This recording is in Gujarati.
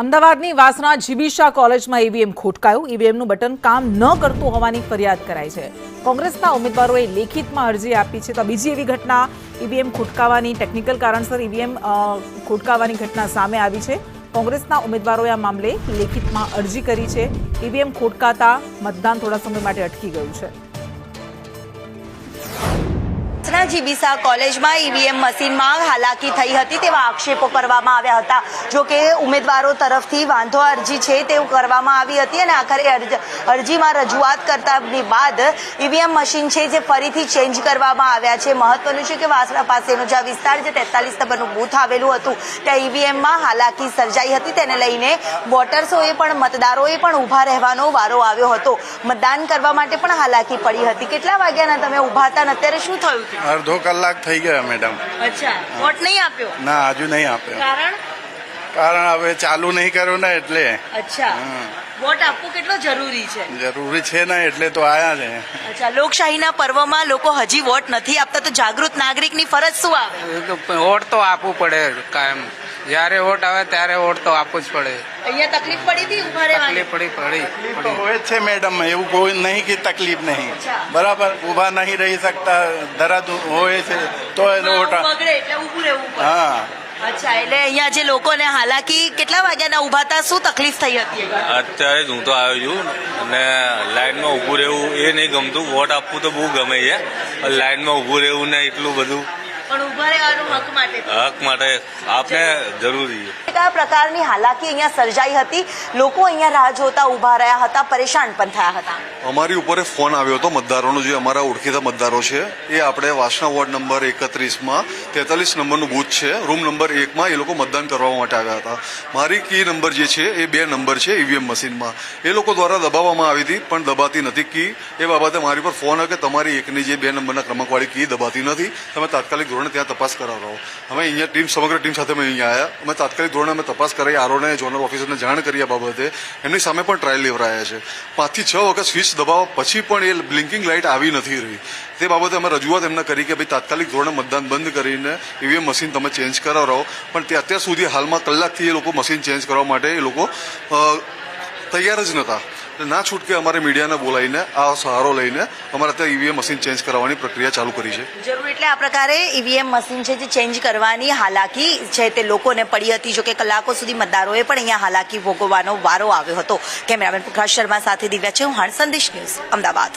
અમદાવાદની વાસણા જીબી શાહ કોલેજમાં ઈવીએમ ખોટકાયું. ઈવીએમનું બટન કામ ન કરતું હોવાની ફરિયાદ કરાઈ છે. કોંગ્રેસના ઉમેદવારોએ લેખિતમાં અરજી આપી છે. તો બીજી એવી ઘટના ઈવીએમ ખોટકાવાની ટેકનિકલ કારણસર ઈવીએમ ખોટકાવાની ઘટના સામે આવી છે. કોંગ્રેસના ઉમેદવારોએ આ મામલે લેખિતમાં અરજી કરી છે. ઈવીએમ ખોટકાતા મતદાન થોડા સમય માટે અટકી ગયું છે. જીબી શાહ કોલેજમાં ઈવીએમ મશીનમાં હાલાકી થઈ હતી તેવા આક્ષેપો કરવામાં આવ્યા હતા. જો કે ઉમેદવારો તરફથી વાંધો અરજી છે તેવું કરવામાં આવી હતી અને આખરે અરજીમાં રજૂઆત કરતાની બાદ ઈવીએમ મશીન છે જે ફરીથી ચેન્જ કરવામાં આવ્યા છે. મહત્વનું છે કે વાસણા પાસેનો જે વિસ્તાર જે 43 નંબરનું બૂથ આવેલું હતું ત્યાં ઈવીએમમાં હાલાકી સર્જાઈ હતી. તેને લઈને વોટર્સોએ પણ મતદારોએ પણ ઊભા રહેવાનો વારો આવ્યો હતો. મતદાન કરવા માટે પણ હાલાકી પડી હતી. કેટલા વાગ્યાના તમે ઊભા હતા અને અત્યારે શું થયું? અડધો કલાક થઈ ગયા મેડમ. અચ્છા, વોટ નહીં આપ્યો? ના, હજુ નહીં આપ્યો. કારણ હવે ચાલુ નહીં કર્યો ને એટલે. અચ્છા, વોટ આપવું કેટલો જરૂરી છે? જરૂરી છે ને એટલે તો આયા છે. અચ્છા, લોકશાહીના પર્વમાં લોકો હજી વોટ નથી આપતા તો જાગૃત નાગરિકની ફરજ શું આવે? વોટ તો આપવું પડે કાયમ. જયારે વોટ આવે ત્યારે વોટ તો આપવું જ પડે. અહીંયા તકલીફ પડી હતી ઉભા રહેવાની? તકલીફ તો હોય જ છે મેડમ, એવું કોઈ નહીં કે તકલીફ નહીં. બરાબર, ઉભા નહીં રહી શકતા, દરાદ હોય છે તો વોટ બગડે એટલે ઊભું રહેવું પડે. હા. અચ્છા, એટલે અહીંયા જે લોકોને હાલાકી કેટલા વાગ્યાના ઉભા હતા, શું તકલીફ થઈ હતી? અત્યારે જ હું તો આવ્યો છું અને લાઈનમાં ઊભું રહેવું એ નહીં ગમતું. વોટ આપવું તો બહુ ગમે છે, લાઈનમાં ઊભું રહેવું ને એટલું બધું. પણ ઉભા રહેવાનું હક માટે આપને જરૂરી છે. આ પ્રકારની હાલાકી અહીંયા સર્જાઈ હતી. લોકો અહીંયા રાહ જોતા ઉભા રહ્યા હતા, પરેશાન પણ થયા હતા. અમારી ઉપર ફોન આવ્યો હતો મતદારોનો, જે અમારા ઓળખીતા મતદારો છે એ આપણે વાસણા વોર્ડ નંબર 31માં 43 નંબરનું બૂથ છે, રૂમ નંબર 1માં એ લોકો મતદાન કરવા માટે આવ્યા હતા. મારી કી નંબર જે છે એ 2 નંબર છે ઈવીએમ મશીનમાં. એ લોકો દ્વારા દબાવવામાં આવી હતી પણ દબાતી નથી કી. એ બાબતે મારી પર ફોન આવ્યો કે તમારી એકની જે 2 નંબરના ક્રમાંકવાળી કી દબાતી નથી, તમે તાત્કાલિક ધોરણે ત્યાં તપાસ કરાવો. અમે અહીંયા સમગ્ર ટીમ સાથે અમે અહીંયા આવ્યા. અમે તાત્કાલિક ધોરણે અમે તપાસ કરી, આરોને ઝોનલ ઓફિસરને જાણ કરી આ બાબતે. એમની સામે પણ ટ્રાયલ લેવરાયા છે. 5 થી 6 વખત સ્વિચ દબાવવા પછી પણ એ બ્લિંકિંગ લાઇટ આવી નથી રહી. તે બાબતે અમે રજૂઆત એમને કરી કે ભાઈ તાત્કાલિક ધોરણે મતદાન બંધ કરીને ઈવીએમ મશીન તમે ચેન્જ કરાવો. પણ તે અત્યાર સુધી હાલમાં કલાકથી એ લોકો મશીન ચેન્જ કરવા માટે એ લોકો તૈયાર જ નહોતા. ના છૂટકે અમારે મીડિયાને બોલાવીને આ સહારો લઈને અમારે અત્યારે ઈવીએમ મશીન ચેન્જ કરવાની પ્રક્રિયા ચાલુ કરી છે. જરૂર, એટલે આ પ્રકારે ઈવીએમ મશીન છે જે ચેન્જ કરવાની હાલાકી છે તે લોકોને પડી હતી. જો કે કલાકો સુધી મતદારોએ પણ અહીંયા હાલાકી ભોગવવાનો વારો આવ્યો હતો. કેમેરામેન પ્રકાશ શર્મા સાથે દિવ્યા છે, હું સંદેશ ન્યૂઝ, અમદાવાદ.